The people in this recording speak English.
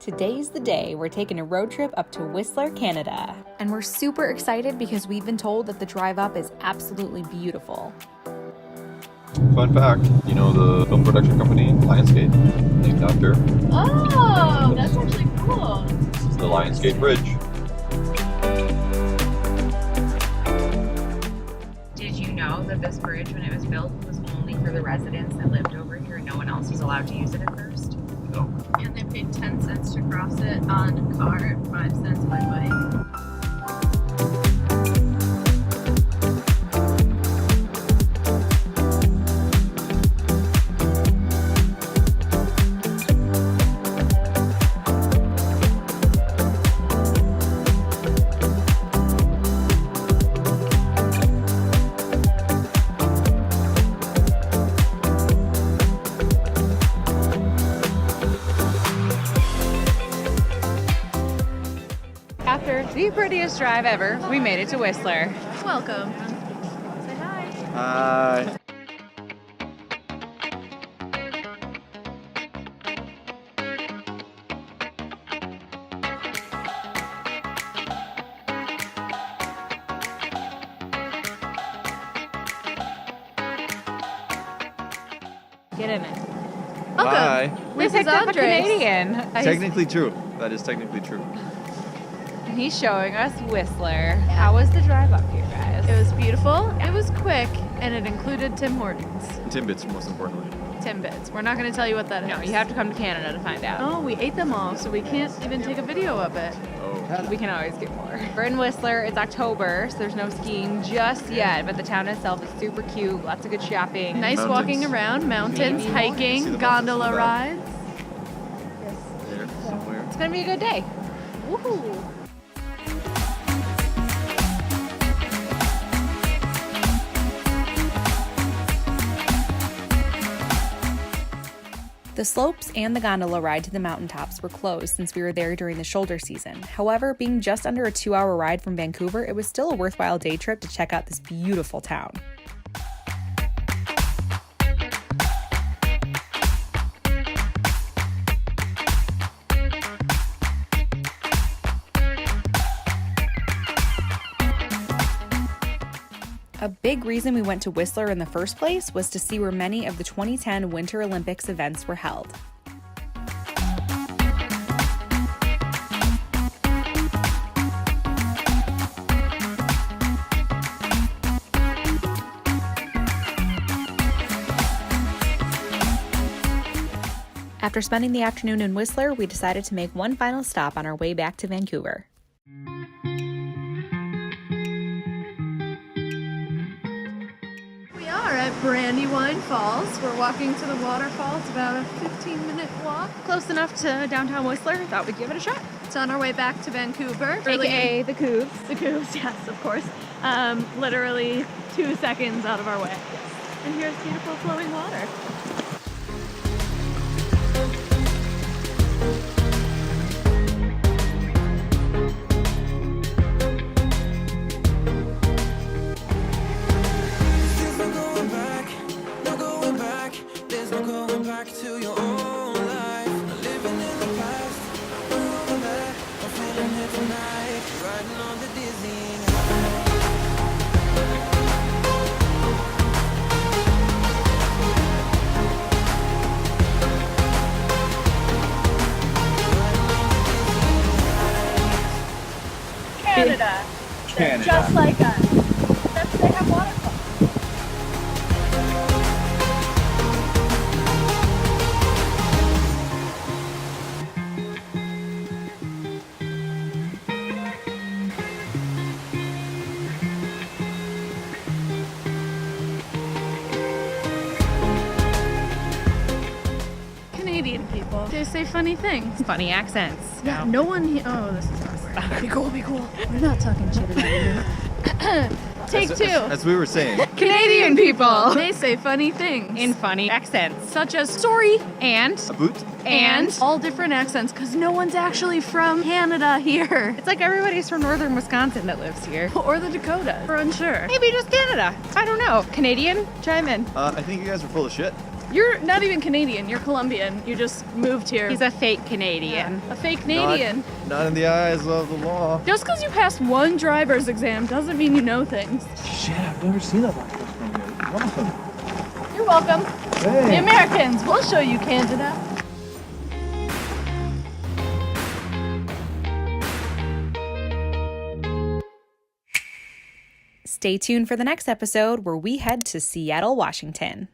Today's the day we're taking a road trip up to Whistler, Canada. And we're super excited because we've been told that the drive up is absolutely beautiful. Fun fact, you know the film production company, Lionsgate, named after. Oh, that's actually cool. This is the Lionsgate Bridge. Did you know that this bridge, when it was built, was only for the residents that lived over here and no one else was allowed to use it at first? No. And they paid 10 cents to cross it on a car and 5 cents by bike. After the prettiest drive ever, we made it to Whistler. Welcome. Say hi. Hi. Get in it. Welcome. Hi. We This picked is up a Andres. Canadian. Technically true. That is technically true. And he's showing us Whistler. How was the drive up here, guys? It was beautiful, it was quick, and it included Tim Hortons. Timbits, most importantly. Timbits. We're not going to tell you what that is. No, you have to come to Canada to find out. Oh, we ate them all, so we can't even take a video of it. Oh. We can always get more. We're in Whistler. It's October, so there's no skiing just yet, but the town itself is super cute. Lots of good shopping. Nice Mountains. walking around, mountains, Maybe. See hiking, the gondola mountains rides. There, somewhere. It's gonna be a good day. Woohoo! The slopes and the gondola ride to the mountaintops were closed since we were there during the shoulder season. However, being just under a 2-hour ride from Vancouver, it was still a worthwhile day trip to check out this beautiful town. A big reason we went to Whistler in the first place was to see where many of the 2010 Winter Olympics events were held. After spending the afternoon in Whistler, we decided to make one final stop on our way back to Vancouver. We are at Brandywine Falls. We're walking to the waterfall. It's about a 15-minute walk. Close enough to downtown Whistler. Thought we'd give it a shot. It's on our way back to Vancouver. AKA the Cougs. The Coos, yes, of course. Literally 2 seconds out of our way. And here's beautiful flowing water. There's no going back, no going back. There's no going back to your own life. Living in the past, we're over that. I'm feeling it tonight, riding on the dizzying Canada. They're just like us. They have waterfalls. Canadian people. They say funny things. Funny accents. Yeah, no one here. Oh, this is awkward. Be cool, be cool. We're not talking shit about you. Take two. As we were saying. Canadian people. They say funny things. In funny accents. such as sorry And A boot? and all different accents because no one's actually from Canada here. it's like everybody's from northern Wisconsin that lives here. Or the Dakota. We're unsure. Maybe just Canada. I don't know. Canadian? Chime in. I think you guys are full of shit. You're not even Canadian, you're Colombian. You just moved here. He's a fake Canadian. A fake Canadian. Not in the eyes of the law. Just because you passed one driver's exam doesn't mean you know things. Shit, I've never seen that license from you. Welcome. You're welcome. Hey. The Americans, we'll show you Canada. Stay tuned for the next episode where we head to Seattle, Washington.